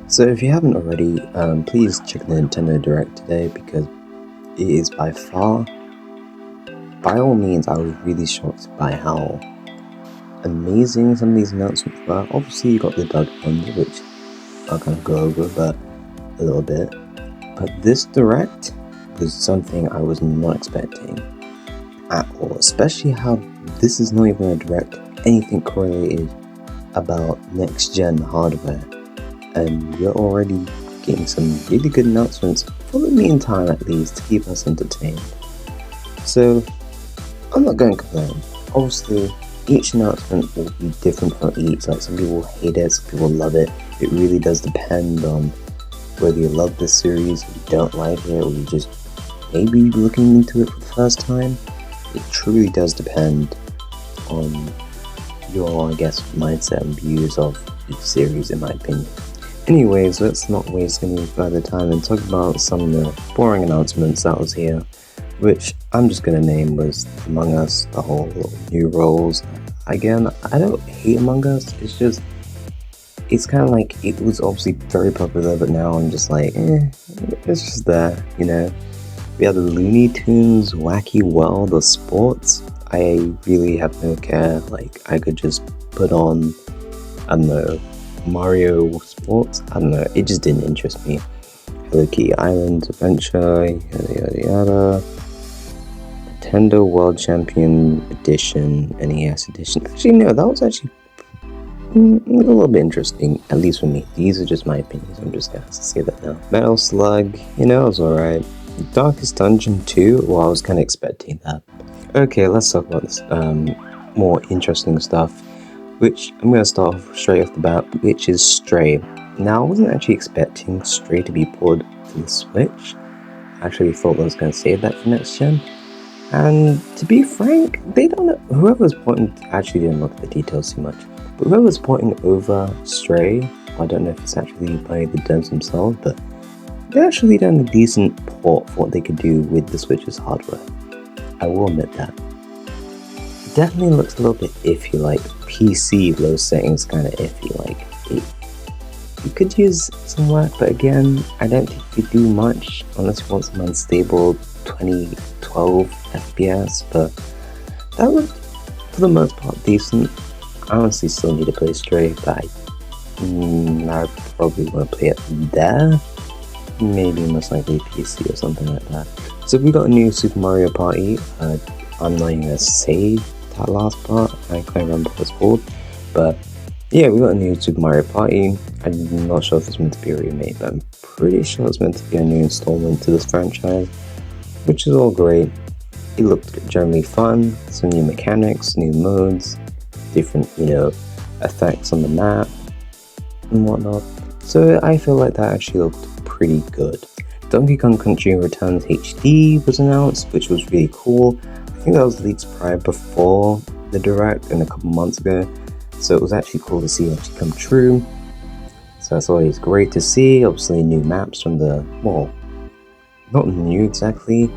So if you haven't already, please check the Nintendo Direct today because it is by all means, I was really shocked by how amazing some of these announcements were. Obviously, you got the Doug ones, which I'll kind of go over but a little bit. But this Direct was something I was not expecting at all, especially how this is not even a Direct anything correlated about next-gen hardware. And we're already getting some really good announcements for the meantime, at least, to keep us entertained. So I'm not going to complain. Obviously, each announcement will be different from each. Like, some people hate it, some people love it. It really does depend on whether you love this series, or you don't like it, or you just maybe looking into it for the first time. It truly does depend on your, mindset and views of each series, in my opinion. Anyways, let's not waste any further time and talk about some of the boring announcements that was here, which I'm just gonna name was Among Us, the whole new roles. Again, I don't hate Among Us, it's kind of like, it was obviously very popular, but now I'm just like, it's just there, you know. We had the Looney Tunes Wacky World of Sports. I really have no care, like, I could just put on, I don't know, Mario Sports, I don't know, it just didn't interest me. Hello Kitty Island Adventure, yada yada yada. Nintendo World Champion Edition, NES Edition. Actually, no, that was actually a little bit interesting, at least for me. These are just my opinions, I'm just gonna have to say that now. Metal Slug, it was alright. Darkest Dungeon 2, well, I was kind of expecting that. Okay, let's talk about this more interesting stuff, which I'm going to start off straight off the bat, which is Stray. Now, I wasn't actually expecting Stray to be ported to the Switch. I actually thought I was going to save that for next gen. And to be frank, whoever's porting, actually didn't look at the details too much, but whoever's porting over Stray, I don't know if it's actually by the devs themselves, but they actually done a decent port for what they could do with the Switch's hardware. I will admit that. It definitely looks a little bit iffy, like PC low settings kind of iffy, like you could use some work, but again, I don't think you could do much unless you want some unstable 2012 FPS, but that looked for the most part decent. I honestly still need to play Stray, but I probably won't play it there. Maybe most likely PC or something like that. So we got a new Super Mario Party. I'm not even gonna say that last part, I can't remember what it's called, but yeah, we got a new Super Mario Party. I'm not sure if it's meant to be a remake, but I'm pretty sure it's meant to be a new installment to this franchise, which is all great. It looked generally fun, some new mechanics, new modes, different, effects on the map and whatnot. So I feel like that actually looked pretty good. Donkey Kong Country Returns HD was announced, which was really cool. I think that was leaked prior before the Direct and a couple months ago, so it was actually cool to see it actually come true. So that's always great to see. Obviously new maps from the, well, not new exactly,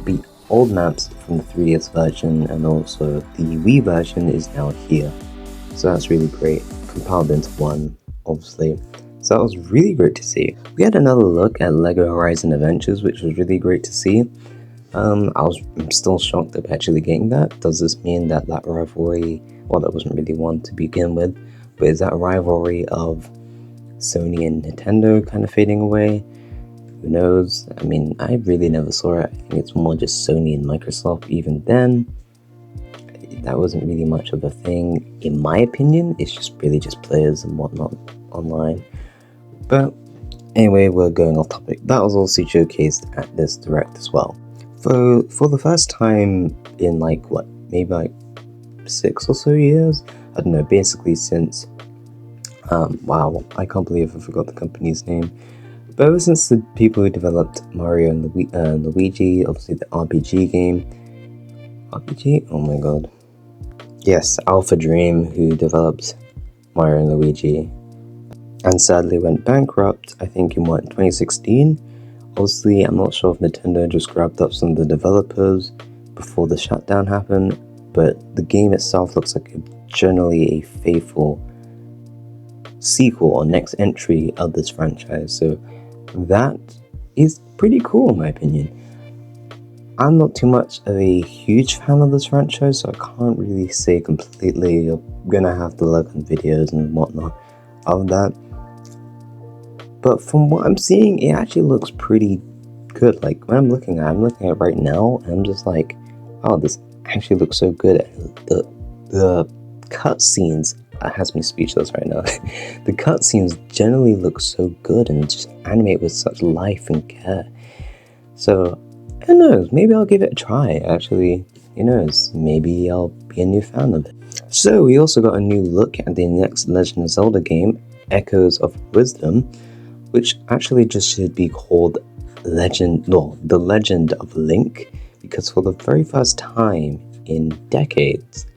but old maps from the 3DS version, and also the Wii version is now here. So that's really great, compiled into one, obviously. So that was really great to see. We had another look at LEGO Horizon Adventures, which was really great to see. I'm still shocked that we're actually getting that. Does this mean that rivalry, well, that wasn't really one to begin with, but is that rivalry of Sony and Nintendo kind of fading away? Who knows? I mean, I really never saw it. I think it's more just Sony and Microsoft. Even then, that wasn't really much of a thing, in my opinion. It's just really just players and whatnot online. But anyway, we're going off topic. That was also showcased at this Direct as well. For the first time in maybe 6 or so years, I don't know, basically since, wow, I can't believe I forgot the company's name. But ever since the people who developed Mario and Luigi, obviously the RPG game, oh my god. Yes, Alpha Dream, who developed Mario and Luigi, and sadly went bankrupt, I think in 2016? Obviously, I'm not sure if Nintendo just grabbed up some of the developers before the shutdown happened, but the game itself looks like generally a faithful sequel or next entry of this franchise. So that is pretty cool in my opinion. I'm not too much of a huge fan of this franchise, so I can't really say completely. You're gonna have to look on videos and whatnot of that. But from what I'm seeing, it actually looks pretty good. Like when I'm looking at it right now, and I'm just like, oh, this actually looks so good. The cutscenes has me speechless right now. The cutscenes generally look so good and just animate with such life and care. So who knows? Maybe I'll give it a try. Actually, who knows? Maybe I'll be a new fan of it. So we also got a new look at the next Legend of Zelda game, Echoes of Wisdom, which actually just should be called The Legend of Link, because for the very first time in decades,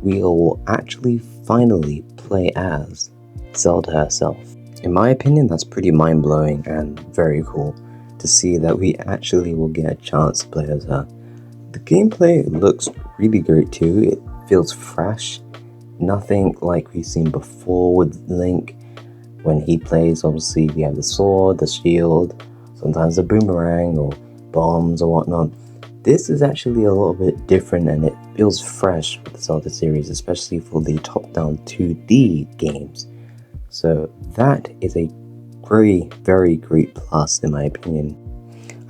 we will actually finally play as Zelda herself. In my opinion, that's pretty mind-blowing and very cool to see that we actually will get a chance to play as her. The gameplay looks really great too. It feels fresh, nothing like we've seen before with Link. When he plays, obviously we have the sword, the shield, sometimes the boomerang or bombs or whatnot. This is actually a little bit different and it feels fresh with the Zelda series, especially for the top-down 2D games. So that is a very great plus in my opinion.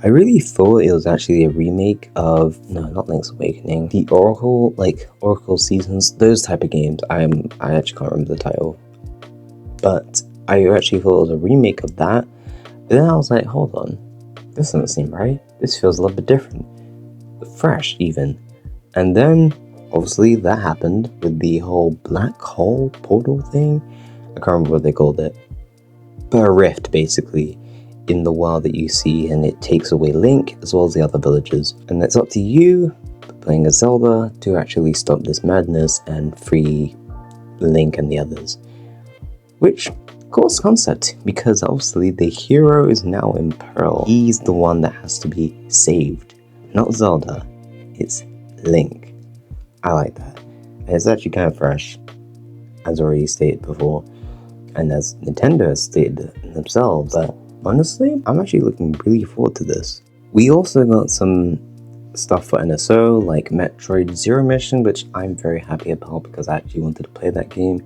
I really thought it was actually a remake of, no, not Link's Awakening, the Oracle Seasons, those type of games. I actually can't remember the title, but I actually thought it was a remake of that. But then I was like, hold on, this doesn't seem right. This feels a little bit different, fresh even. And then obviously that happened with the whole black hole portal thing. I can't remember what they called it, but a rift basically in the world that you see, and it takes away Link as well as the other villagers. And it's up to you, playing as Zelda, to actually stop this madness and free Link and the others. Which, cool concept, because obviously the hero is now in peril. He's the one that has to be saved. Not Zelda, it's Link. I like that. And it's actually kind of fresh, as already stated before, and as Nintendo has stated themselves. But honestly, I'm actually looking really forward to this. We also got some stuff for NSO, like Metroid Zero Mission, which I'm very happy about because I actually wanted to play that game,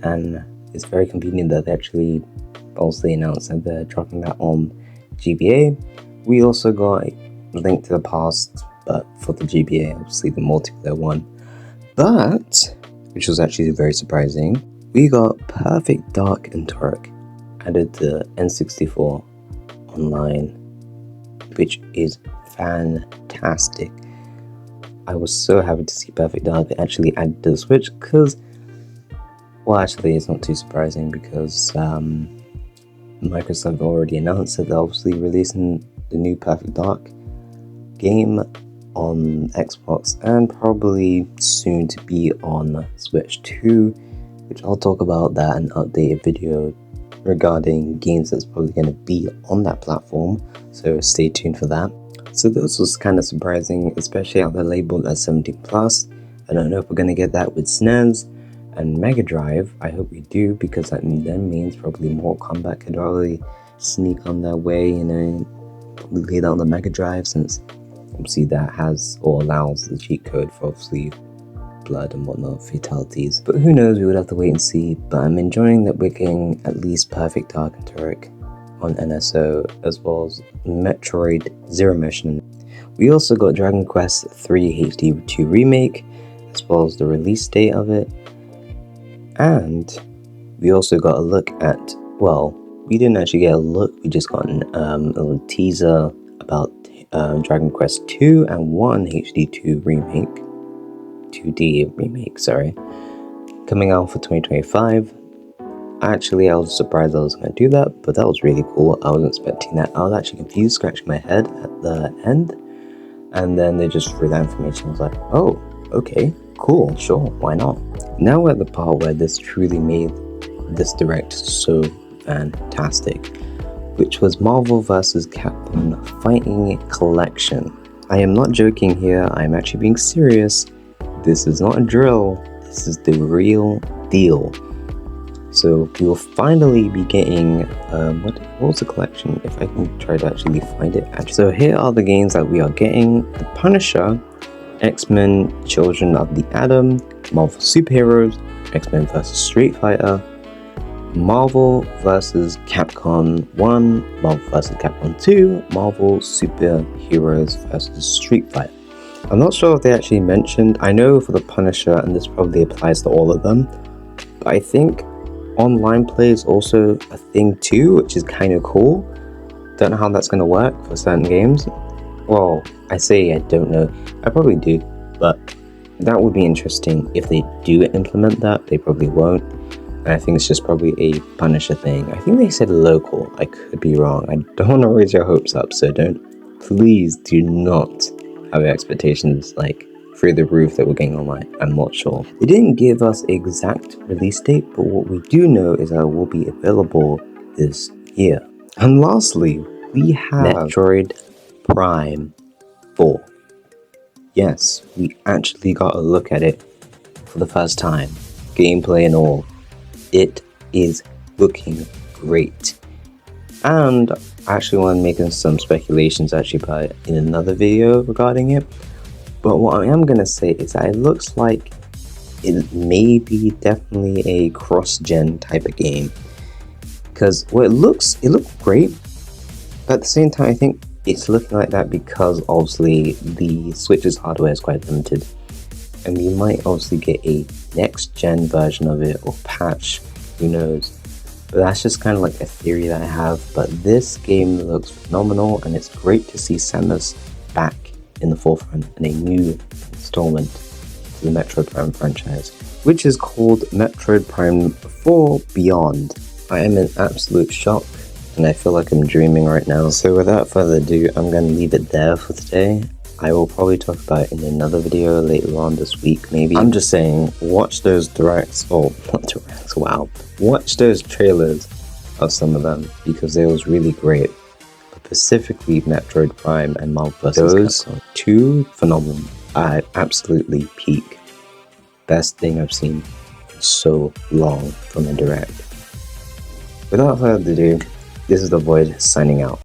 and it's very convenient that they actually falsely announced that they're dropping that on GBA. We also got Link to the Past, but for the GBA, obviously the multiplayer one. But, which was actually very surprising, we got Perfect Dark and Turok added to N64 Online, which is fantastic. I was so happy to see Perfect Dark actually added to the Switch because, well, actually it's not too surprising because Microsoft already announced that they're obviously releasing the new Perfect Dark game on Xbox and probably soon to be on Switch 2, which I'll talk about that in an updated video regarding games that's probably going to be on that platform, so stay tuned for that. So this was kind of surprising, especially how they're labeled as 17+. I don't know if we're going to get that with SNES and Mega Drive. I hope we do, because that then means probably Mortal Kombat could probably sneak on their way, you know, probably lay that on the Mega Drive, since obviously that has or allows the cheat code for obviously blood and whatnot, fatalities. But who knows, we would have to wait and see. But I'm enjoying that we're getting at least Perfect Dark and Turok on NSO, as well as Metroid Zero Mission. We also got Dragon Quest III HD2 Remake, as well as the release date of it. And we also got a look at, well, we didn't actually get a look, we just got a little teaser about Dragon Quest 2 and 1 HD2 Remake. 2D remake, sorry, coming out for 2025. Actually, I was surprised I was going to do that, but that was really cool. I wasn't expecting that. I was actually confused, scratching my head at the end, and then they just threw that information. I was like, oh, okay, cool, sure, why not? Now we're at the part where this truly made this direct so fantastic, which was Marvel vs. Capcom Fighting Collection. I am not joking here, I am actually being serious. This is not a drill, this is the real deal. So we will finally be getting, what was the collection? If I can try to actually find it. So here are the games that we are getting. The Punisher, X-Men Children of the Atom, Marvel Superheroes, X-Men vs. Street Fighter, Marvel vs. Capcom 1, Marvel vs. Capcom 2, Marvel Superheroes vs. Street Fighter. I'm not sure if they actually mentioned, I know for the Punisher, and this probably applies to all of them, but I think online play is also a thing too, which is kind of cool. Don't know how that's going to work for certain games. Well, I say I don't know, I probably do, but that would be interesting if they do implement that. They probably won't, and I think it's just probably a Punisher thing. I think they said local, I could be wrong. I don't want to raise your hopes up, so please do not have expectations like through the roof that we're getting online. I'm not sure. They didn't give us exact release date, but what we do know is that it will be available this year. And lastly, we have Metroid Prime 4. Yes, we actually got a look at it for the first time, gameplay and all. It is looking great. And I actually want to make some speculations actually in another video regarding it. But what I am going to say is that it looks like it may be definitely a cross-gen type of game. Because it looked great. But at the same time, I think it's looking like that because obviously the Switch's hardware is quite limited. And we might obviously get a next-gen version of it or patch, who knows. But that's just kind of like a theory that I have. But this game looks phenomenal, and it's great to see Samus back in the forefront in a new installment to the Metroid Prime franchise, which is called Metroid Prime 4 Beyond. I am in absolute shock, and I feel like I'm dreaming right now. So without further ado, I'm going to leave it there for today. I will probably talk about it in another video later on this week, maybe. I'm just saying, watch those directs, or not directs, wow. Watch those trailers of some of them, because they was really great. Specifically Metroid Prime and Marvel vs. Capcom. Two phenomenal. I absolutely peak. Best thing I've seen in so long from a direct. Without further ado, this is The Void signing out.